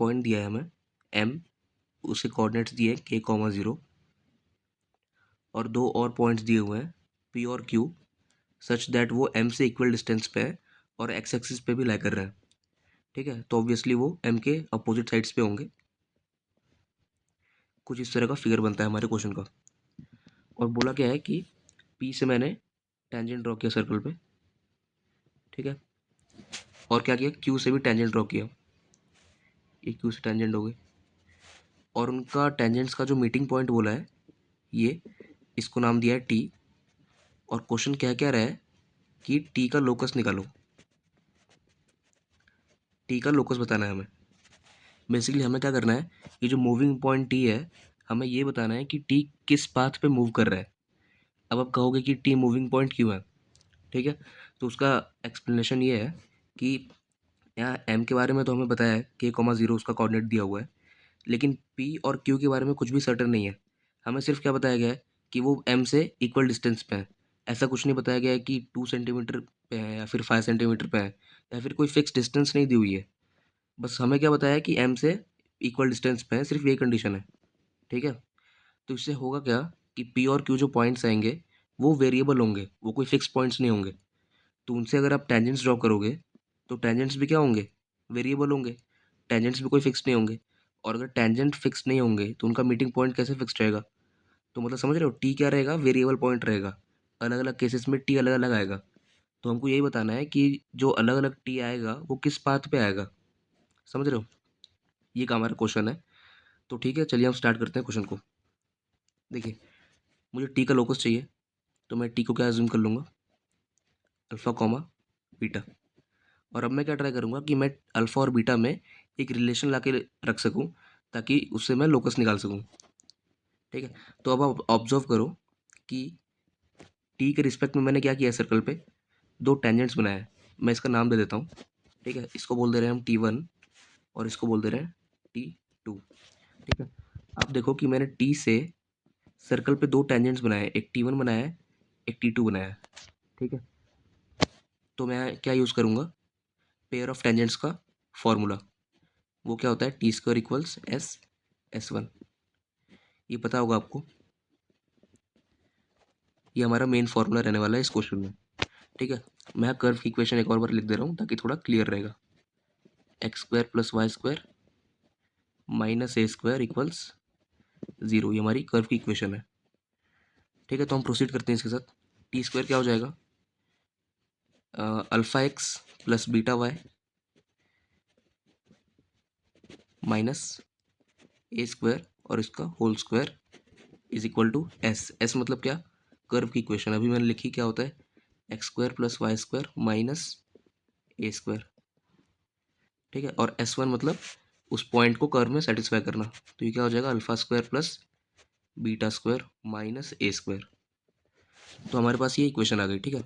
Point दिया है हमें m, उसके कोऑर्डिनेट्स दिए हैं k, 0 और दो और पॉइंट्स दिए हुए हैं p और q सच दैट वो m से इक्वल डिस्टेंस पे है और x एक्सिस पे भी लाई कर रहे हैं। ठीक है, तो ऑब्वियसली वो m के अपोजिट साइड्स पे होंगे। कुछ इस तरह का फिगर बनता है हमारे क्वेश्चन का। और बोला क्या है कि p से मैंने टेंजेंट ड्रॉ किया सर्कल पे। ठीक है, और क्या किया, q से भी टेंजेंट ड्रॉ किया, ये q से टेंजेंट हो गई। और उनका टेंजेंट्स का जो मीटिंग पॉइंट बोला है ये, इसको नाम दिया है t। और क्वेश्चन क्या क्या रहा है कि t का लोकस निकालो, t का लोकस बताना है हमें। बेसिकली हमें क्या करना है, ये जो मूविंग पॉइंट t है, हमें ये बताना है कि t किस पाथ पे मूव कर रहा है। अब आप कहोगे कि t मूविंग पॉइंट क्यों है। ठीक है, तो उसका एक्सप्लेनेशन ये है कि यहाँ m के बारे में तो हमें बताया है k, 0 उसका कोऑर्डिनेट दिया हुआ है, लेकिन p और q के बारे में कुछ भी सर्टेन नहीं है। हमें सिर्फ क्या बताया गया है कि वो m से इक्वल डिस्टेंस पे है। ऐसा कुछ नहीं बताया गया है कि 2 सेंटीमीटर पे है या फिर 5 सेंटीमीटर पे है, या फिर कोई फिक्स डिस्टेंस नहीं दी हुई है। बस हमें क्या बताया है कि m से इक्वल डिस्टेंस पे है, सिर्फ ये कंडीशन है। ठीक है, तो इससे होगा क्या कि p और q जो पॉइंट्स आएंगे वो वेरिएबल होंगे, वो कोई फिक्स पॉइंट्स नहीं होंगे। तो उनसे अगर आप टेंजेंट्स ड्रॉ करोगे तो टेंजेंट्स भी क्या होंगे, वेरिएबल होंगे। टेंजेंट्स भी कोई फिक्स नहीं होंगे, और अगर टेंजेंट फिक्स नहीं होंगे तो उनका मीटिंग पॉइंट कैसे फिक्स रहेगा। तो मतलब समझ रहे हो, टी क्या रहेगा, वेरिएबल पॉइंट रहेगा। अलग अलग केसेस में टी अलग अलग आएगा। तो हमको यही बताना है कि जो अलग अलग टी आएगा वो किस पाथ पे आएगा। समझ रहे हो, ये का हमारा क्वेश्चन है। तो ठीक है, चलिए हम स्टार्ट करते हैं क्वेश्चन को। देखिए, मुझे टी का लोकस चाहिए, तो मैं टी को क्या एज्यूम कर लूँगा, अल्फा कॉमा बीटा। और अब मैं क्या ट्राई करूँगा कि मैं अल्फ़ा और बीटा में एक रिलेशन ला के रख सकूँ, ताकि उससे मैं लोकस निकाल सकूँ। ठीक है, तो अब आप ऑब्जर्व करो कि टी के रिस्पेक्ट में मैंने क्या किया है, सर्कल पे दो टेंजेंट्स बनाए हैं। मैं इसका नाम दे देता हूँ। ठीक है, इसको बोल दे रहे हैं हम T1 और इसको बोल दे रहे हैं T2। ठीक है, आप देखो कि मैंने टी से सर्कल पे दो टेंजेंट्स बनाए हैं, एक T1 बनाया है, एक T2 बनाया है। ठीक है, तो मैं क्या यूज़ करूँगा, पेयर ऑफ टेंजेंट्स का फॉर्मूला। वो क्या होता है, T² इक्वल्स S1। ये पता होगा आपको, ये हमारा मेन फॉर्मूला रहने वाला है इस क्वेश्चन में। ठीक है, मैं कर्व की इक्वेशन एक और बार लिख दे रहा हूँ ताकि थोड़ा क्लियर रहेगा। x² + y² - a² इक्वल्स 0, ये हमारी कर्व की इक्वेशन है। ठीक है, तो हम प्रोसीड करते हैं इसके साथ। T² क्या हो जाएगा, alpha x + beta y minus a² और इसका whole square is equal to s मतलब क्या, कर्व की इक्वेशन अभी मैंने लिखी, क्या होता है x² + y² माइनस a²। ठीक है, और S1 मतलब उस पॉइंट को कर्व में सेटिस्फाई करना। तो ये क्या हो जाएगा, अल्फा² + बीटा² माइनस a²। तो हमारे पास ये इक्वेशन आ गई। ठीक है,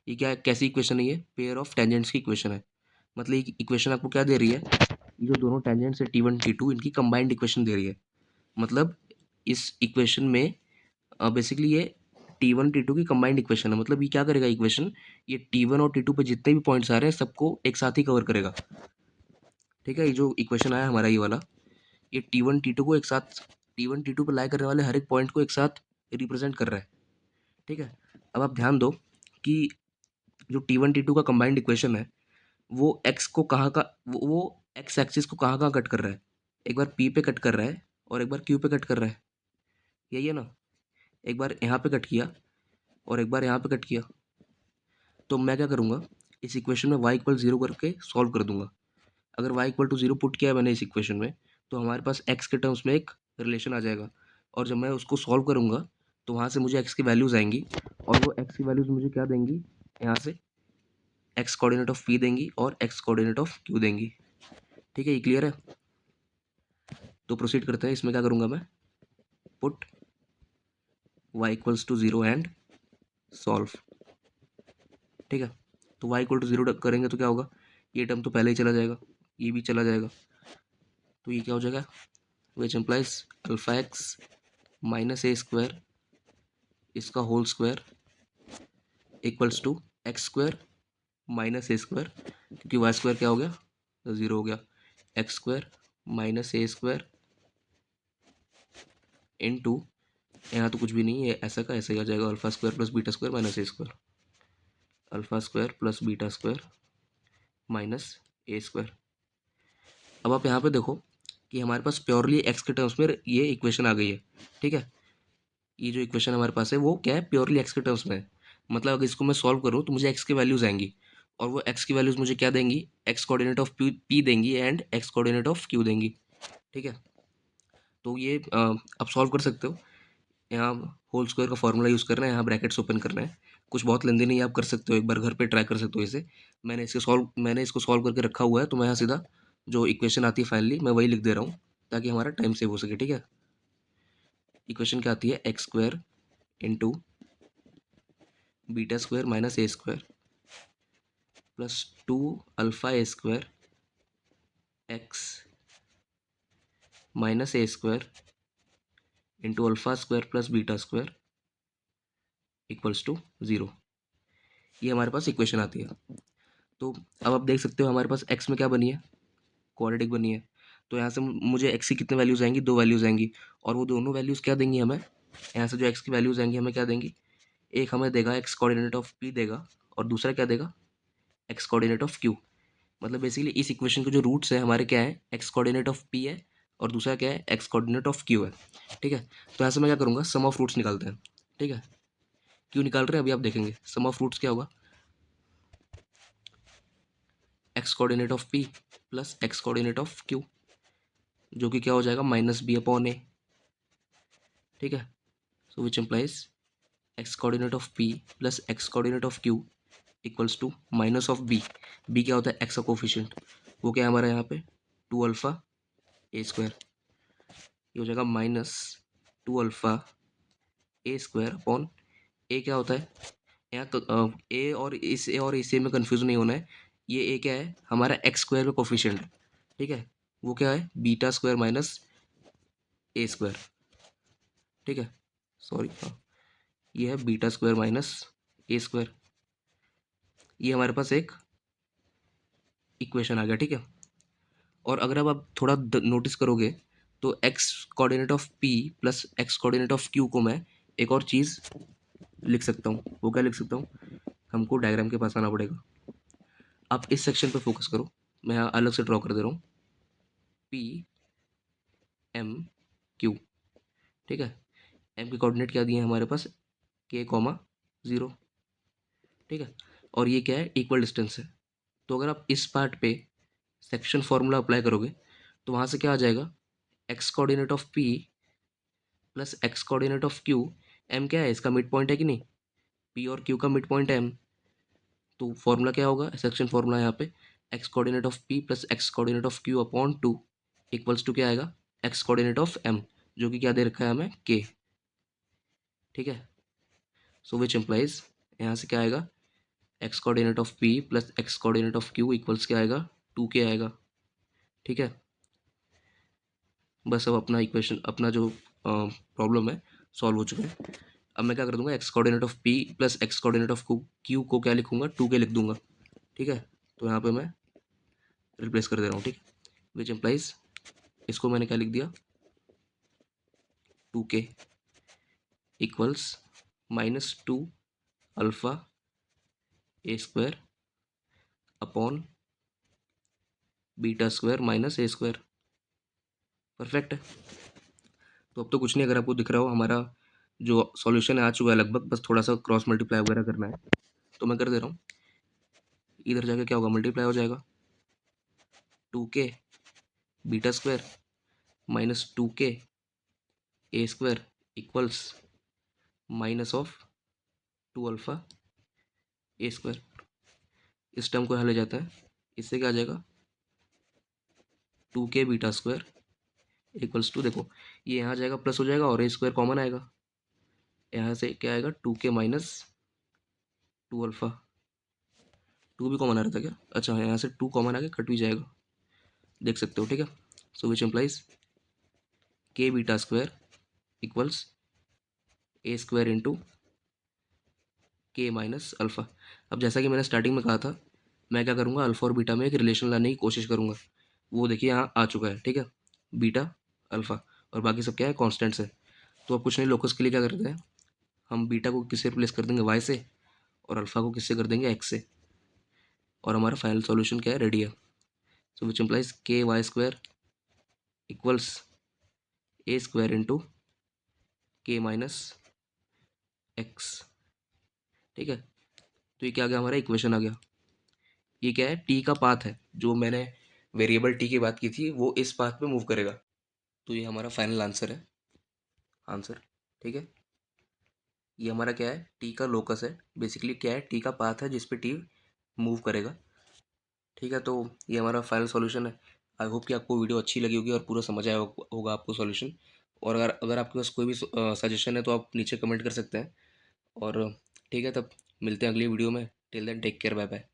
ये क्या, कैसी इक्वेशन है, ये पेयर ऑफ टेंजेंट्स की इक्वेशन है। मतलब ये इक्वेशन आपको क्या दे रही है, ये जो दोनों टेंजेंट्स है T1 T2 इनकी कंबाइंड इक्वेशन दे रही है। मतलब इस इक्वेशन में बेसिकली ये T1 T2 की कंबाइंड इक्वेशन है। मतलब ये क्या करेगा इक्वेशन, ये T1 और T2 पे जितने भी पॉइंट्स आ रहे हैं सबको एक साथ ही कवर करेगा। ठीक है, ये जो इक्वेशन आया हमारा ये वाला, ये T1 T2 को एक साथ, T1 T2 पे लाई करने वाले हर एक पॉइंट को एक साथ रिप्रेजेंट कर रहा है। ठीक है, अब आप ध्यान दो कि जो T1 T2 का कंबाइंड इक्वेशन है वो x को कहाँ का, वो x एक्सिस को कहाँ कहाँ कट कर रहा है, एक बार P पे कट कर रहा है और एक बार Q पे कट कर रहा है, यही है ना। एक बार यहाँ पे कट किया और एक बार यहाँ पे कट किया। तो मैं क्या करूँगा, इस इक्वेशन में y = 0 करके सॉल्व कर दूंगा। अगर y = 0 पुट किया है मैंने इस इक्वेशन में, तो हमारे पास x के टर्म्स में एक रिलेशन आ जाएगा। और जब मैं उसको सॉल्व करूँगा तो वहाँ से मुझे x की वैल्यूज़ आएंगी, और वो x की वैल्यूज़ मुझे क्या देंगी, यहाँ से x कोऑर्डिनेट ऑफ p देंगी और x कोऑर्डिनेट ऑफ q देंगी। ठीक है, ये क्लियर है। तो प्रोसीड करते हैं, इसमें क्या करूँगा मैं, पुट y = 0 एंड सॉल्व। ठीक है, तो y = 0 करेंगे तो क्या होगा, ये टर्म तो पहले ही चला जाएगा, ये भी चला जाएगा। तो ये क्या हो जाएगा, which implies alpha x minus a² इसका whole square equals to x² minus a², क्योंकि y² क्या हो गया, 0 हो गया, x² माइनस ए स्क्वायर इंटू, यहाँ तो कुछ भी नहीं है, ऐसा का ऐसा ही आ जाएगा, alpha square plus beta square minus ए square, alpha square plus beta square minus ए स्क्वायर। अब आप यहाँ पे देखो कि हमारे पास प्योरली एक्स के टर्म्स में ये इक्वेशन आ गई है, ठीक है। ये जो इक्वेशन हमारे पास है वो क्या है, प्योरली एक्स के टर्म्स में है। मतलब अगर इसको मैं सॉल्व करूँ तो मुझे एक्स की वैल्यूज आएंगी, और वो एक्स की वैल्यूज मुझे क्या देंगी, एक्स कोऑर्डिनेट ऑफ पी देंगी and x coordinate of Q देंगी, ठीक है। तो ये आप सॉल्व कर सकते हो। यहाँ होल स्क्वायर का फॉर्मूला यूज़ करना है, यहाँ ब्रैकेट्स ओपन करना है, कुछ बहुत लेंदी नहीं, आप कर सकते हो, एक बार घर पे ट्राई कर सकते हो इसे। मैंने इसको सॉल्व करके रखा हुआ है, तो मैं यहाँ सीधा जो इक्वेशन आती है फाइनली मैं वही लिख दे रहा हूँ, ताकि हमारा टाइम सेव हो सके, ठीक है। इक्वेशन क्या आती है, x square into beta square minus A square plus 2 alpha A square x minus A square into alpha square plus beta square equals to 0। ये हमारे पास इक्वेशन आती है। तो अब आप देख सकते हो हमारे पास एक्स में क्या बनी है, क्वाड्रेटिक बनी है। तो यहाँ से मुझे एक्स की कितने वैल्यूज़ आएंगी, 2 वैल्यूज़ आएंगी, और वो दोनों वैल्यूज़ क्या देंगी हमें, यहाँ से जो एक्स की वैल्यूज़ आएंगी हमें क्या देंगी, एक हमें देगा एक्स कोऑर्डिनेट ऑफ पी देगा, और दूसरा क्या देगा, एक्स कोऑर्डिनेट ऑफ क्यू। मतलब बेसिकली इस इक्वेशन के जो रूट्स है हमारे क्या है, एक्स कोऑर्डिनेट ऑफ पी है, और दूसरा क्या है, एक्स कोऑर्डिनेट ऑफ क्यू है, ठीक है। तो यहाँ से मैं क्या करूँगा, सम ऑफ रूट्स निकालते हैं, ठीक है। क्यों निकाल रहे हैं अभी आप देखेंगे। सम ऑफ रूट्स क्या होगा, x coordinate of P plus x coordinate of Q, जो कि क्या हो जाएगा, माइनस बी अपॉन ए, ठीक है। So which implies X coordinate of P plus x coordinate of Q equals to minus of B. B क्या होता है, एक्स का कोफिशिएंट, वो क्या है हमारा यहाँ पे 2 अल्फा ए स्क्वायर, ये हो जाएगा माइनस 2 अल्फा ए स्क्वायर अपॉन ए क्या होता है, यहाँ ए और इस ए में कन्फ्यूज नहीं होना है। ये ए क्या है, हमारा एक्स स्क्वायर का कोफिशिएंट है, ठीक है। वो क्या है, बीटा स्क्वायर माइनस ए स्क्वायर, ठीक है। सॉरी, हाँ, ये है बीटा स्क्वायर माइनस ए स्क्वायर। ये हमारे पास एक इक्वेशन आ गया, ठीक है। और अगर अब आप थोड़ा नोटिस करोगे तो x coordinate of P plus x coordinate of Q को मैं एक और चीज़ लिख सकता हूँ। वो क्या लिख सकता हूँ, हमको डायग्राम के पास आना पड़ेगा। आप इस सेक्शन पे फोकस करो, मैं यहाँ अलग से ड्रॉ कर दे रहा हूँ, पी एम क्यू, ठीक है। एम के कोऑर्डिनेट क्या दिए हैं हमारे पास, के कॉमा 0, ठीक है। और ये क्या है, इक्वल डिस्टेंस है। तो अगर आप इस पार्ट पे सेक्शन फॉर्मूला अप्लाई करोगे तो वहाँ से क्या आ जाएगा, x coordinate of P plus x coordinate of Q, M क्या है, इसका मिड पॉइंट है कि नहीं, पी और क्यू का मिड पॉइंट है एम। तो फॉर्मूला क्या होगा, सेक्शन फॉर्मूला यहाँ पे x coordinate of P plus x coordinate of Q upon 2 equals to क्या आएगा, एक्स कोऑर्डिनेट ऑफ एम, जो कि क्या दे रखा है हमें, के, ठीक है। सो विच इम्प्लाइज यहाँ से क्या आएगा, x coordinate of P plus x coordinate of Q equals क्या आएगा, 2k आएगा, ठीक है। बस अब अपना इक्वेशन, अपना जो प्रॉब्लम है सॉल्व हो चुका है। अब मैं क्या कर दूंगा, x coordinate of P plus x coordinate of Q को क्या लिखूंगा, 2k लिख दूंगा, ठीक है। तो यहाँ पे मैं रिप्लेस कर दे रहा हूँ, ठीक है। विच इम्प्लाइज इसको मैंने क्या लिख दिया, 2k इक्वल्स माइनस 2 अल्फा ए square upon beta square minus ए स्क्वायर। परफेक्ट है। तो अब तो कुछ नहीं, अगर आपको दिख रहा हो हमारा जो सॉल्यूशन है आ चुका है लगभग, बस थोड़ा सा क्रॉस मल्टीप्लाई वगैरह करना है, तो मैं कर दे रहा हूँ। इधर जाके क्या होगा, मल्टीप्लाई हो जाएगा, 2k beta square minus 2k A square equals minus of 2 alpha A square. इस टर्म को यहाँ ले जाता है, इससे क्या आ जाएगा, 2k beta square equals to, देखो ये यहाँ जाएगा प्लस हो जाएगा और ए स्क्वायर कॉमन आएगा, यहाँ से क्या आएगा, 2k माइनस 2 अल्फा, 2 भी कॉमन आ रहा था क्या, अच्छा यहाँ से 2 कॉमन आके कट भी जाएगा, देख सकते हो, ठीक है। सो विच इम्प्लाइज के beta square equals a square into के माइनस अल्फ़ा। अब जैसा कि मैंने स्टार्टिंग में कहा था, मैं क्या करूँगा, अल्फ़ा और बीटा में एक रिलेशन लाने की कोशिश करूँगा। वो देखिए यहाँ आ चुका है, ठीक है, बीटा अल्फ़ा, और बाकी सब क्या है, कॉन्स्टेंट्स है। तो अब कुछ नहीं, लोकस के लिए क्या करते हैं, हम बीटा को किससे रिप्लेस कर देंगे, वाई से, और अल्फ़ा को किससे कर देंगे, एक्स से, और हमारा फाइनल सॉल्यूशन क्या है, रेडी है। सो विच इम्प्लाइज के Y square equals a square into के माइनस एक्स, ठीक है। तो ये क्या आ गया, हमारा इक्वेशन आ गया। ये क्या है, टी का पाथ है, जो मैंने वेरिएबल टी की बात की थी वो इस पाथ पे मूव करेगा। तो ये हमारा फाइनल आंसर है, आंसर, ठीक है। ये हमारा क्या है, टी का लोकस है, बेसिकली क्या है, टी का पाथ है जिस पे टी मूव करेगा, ठीक है। तो ये हमारा फाइनल सॉल्यूशन है। आई होप कि आपको वीडियो अच्छी लगी होगी और पूरा समझ आया होगा आपको सॉल्यूशन। और अगर अगर आपके पास कोई भी सजेशन है तो आप नीचे कमेंट कर सकते हैं। और ठीक है, तब मिलते हैं अगली वीडियो में। Till then take care, bye bye.